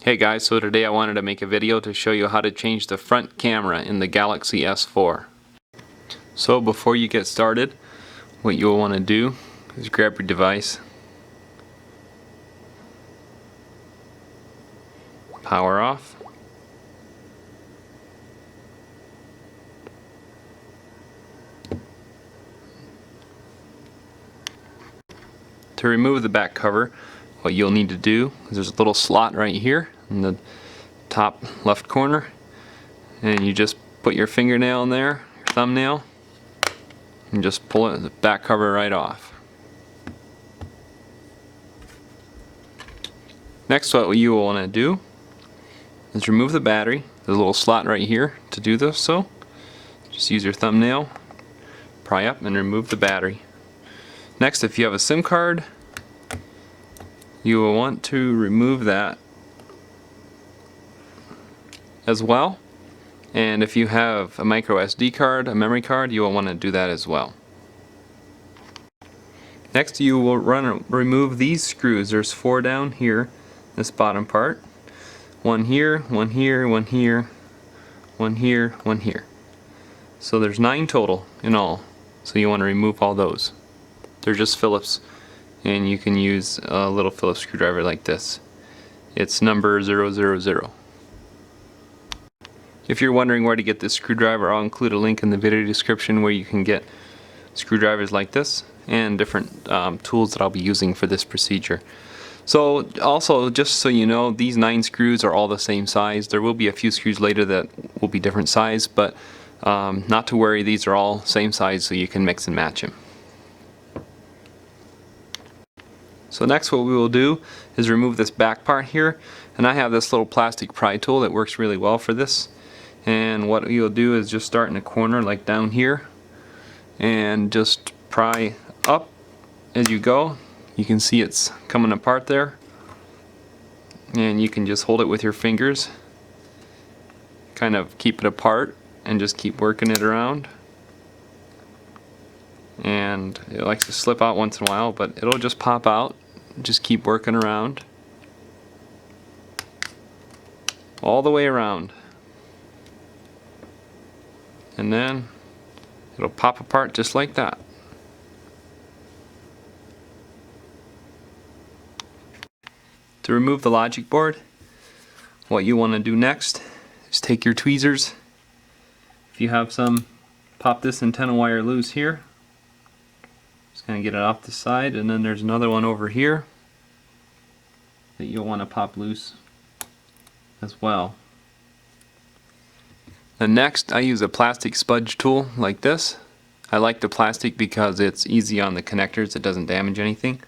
Hey guys, so today I wanted to make a video to show you how to change the front camera in the Galaxy S4. So before you get started, what you'll want to do is grab your device, power off, to remove the back cover, what you'll need to do is there's a little slot right here in the top left corner, and you just put your fingernail in there, your thumbnail, and just pull the back cover right off. Next, what you will want to do is remove the battery. There's a little slot right here to do this, so just use your thumbnail, pry up and remove the battery. Next, if you have a SIM card, you will want to remove that as well. And if you have a micro SD card, a memory card, you will want to do that as well. Next, you will remove these screws. There's 4 down here, this bottom part. One here, one here, one here, one here, one here. So there's 9 total in all. So you want to remove all those. They're just Phillips, and you can use a little Phillips screwdriver like this. It's number 000. If you're wondering where to get this screwdriver, I'll include a link in the video description where you can get screwdrivers like this and different tools that I'll be using for this procedure. So also, just so you know, these 9 screws are all the same size. There will be a few screws later that will be different size, but not to worry, these are all same size, so you can mix and match them. So next, what we will do is remove this back part here, and I have this little plastic pry tool that works really well for this. And what you'll do is just start in a corner like down here and just pry up as you go. You can see it's coming apart there, and you can just hold it with your fingers, kind of keep it apart, and just keep working it around. And it likes to slip out once in a while, but it'll just pop out. Just keep working around all the way around, and then it'll pop apart just like that. To remove the logic board, what you want to do next is take your tweezers. If you have some, pop this antenna wire loose here. Just going to get it off the side, and then there's another one over here that you'll want to pop loose as well. And next, I use a plastic spudge tool like this. I like the plastic because it's easy on the connectors, it doesn't damage anything.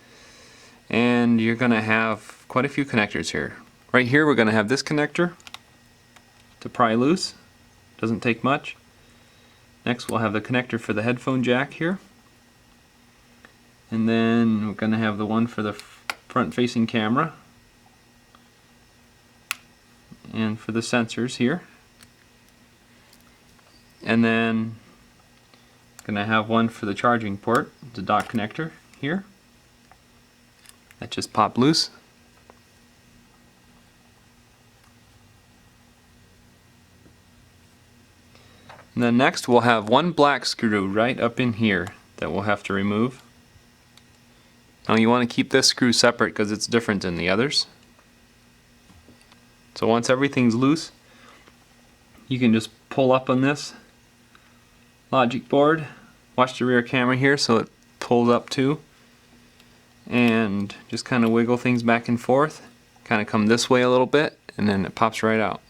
And you're going to have quite a few connectors here. Right here we're going to have this connector to pry loose. Doesn't take much. Next, we'll have the connector for the headphone jack here. And then we're going to have the one for the front facing camera. And for the sensors here. And then I'm going to have one for the charging port, the dock connector here. That just popped loose. And then next we'll have one black screw right up in here that we'll have to remove. Now you want to keep this screw separate because it's different than the others. So once everything's loose, you can just pull up on this logic board. Watch the rear camera here so it pulls up too. And just kind of wiggle things back and forth. Kind of come this way a little bit, and then it pops right out.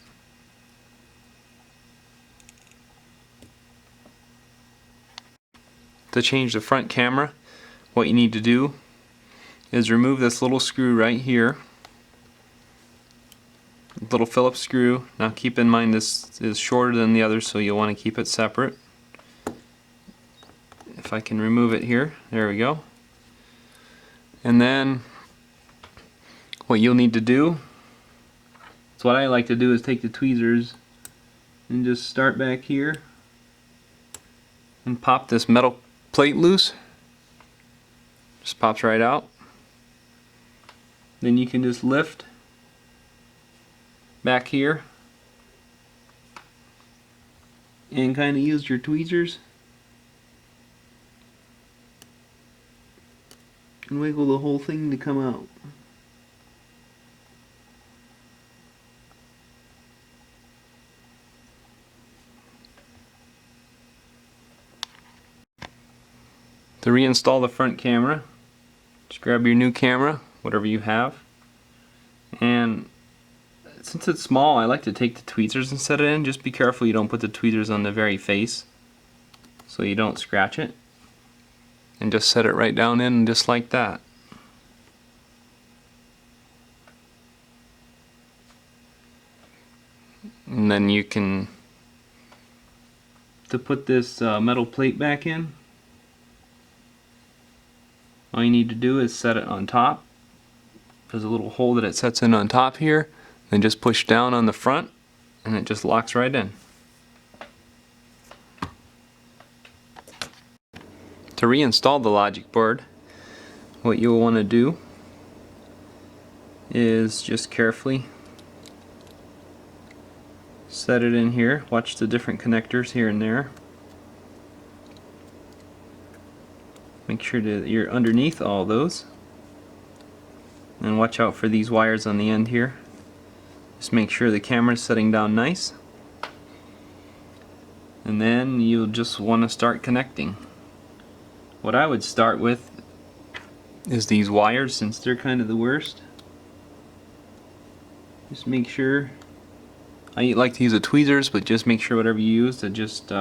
To change the front camera, what you need to do is remove this little screw right here. Little Phillips screw. Now keep in mind this is shorter than the others, so you'll want to keep it separate. If I can remove it here, there we go. And then what you'll need to do, so what I like to do is take the tweezers and just start back here and pop this metal plate loose. Just pops right out. Then you can just lift back here and kind of use your tweezers and wiggle the whole thing to come out. To reinstall the front camera, just grab your new camera, whatever you have, and since it's small, I like to take the tweezers and set it in. Just be careful you don't put the tweezers on the very face so you don't scratch it, and just set it right down in just like that. And then you can, to put this metal plate back in, all you need to do is set it on top. There's a little hole that it sets in on top here, then just push down on the front and it just locks right in. To reinstall the logic board, what you'll want to do is just carefully set it in here. Watch the different connectors here and there. Make sure that you're underneath all those. And watch out for these wires on the end here. Just make sure the camera's setting down nice. And then you'll just want to start connecting. What I would start with is these wires, since they're kind of the worst. Just make sure, I like to use the tweezers, but just make sure whatever you use to just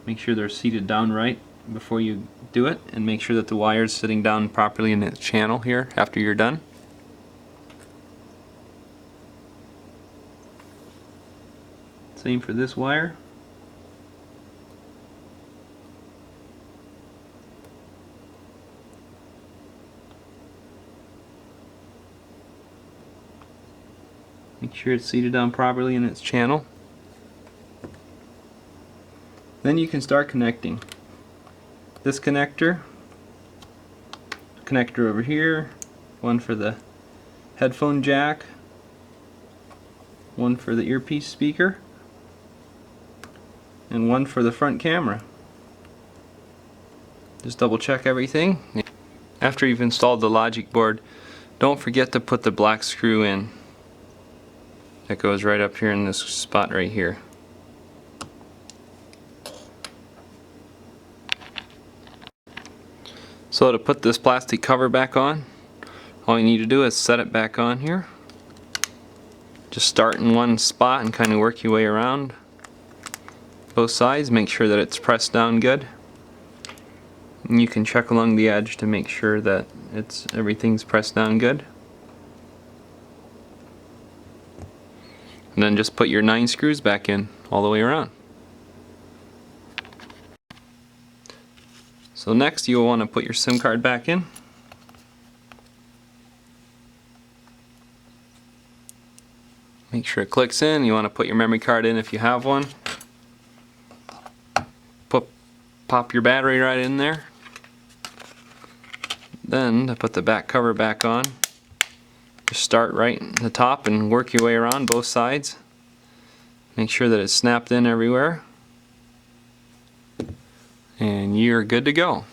make sure they're seated down right before you do it, and make sure that the wire's sitting down properly in its channel here after you're done. Same for this wire. Make sure it's seated down properly in its channel. Then you can start connecting. This connector over here, one for the headphone jack, one for the earpiece speaker, and one for the front camera. Just double check everything. After you've installed the logic board, don't forget to put the black screw in. That goes right up here in this spot right here. So to put this plastic cover back on, all you need to do is set it back on here. Just start in one spot and kind of work your way around both sides. Make sure that it's pressed down good. And you can check along the edge to make sure that everything's pressed down good. And then just put your 9 screws back in all the way around. So next you'll want to put your SIM card back in. Make sure it clicks in. You want to put your memory card in if you have one. Pop your battery right in there. Then to put the back cover back on, just start right at the top and work your way around both sides. Make sure that it's snapped in everywhere. And you're good to go.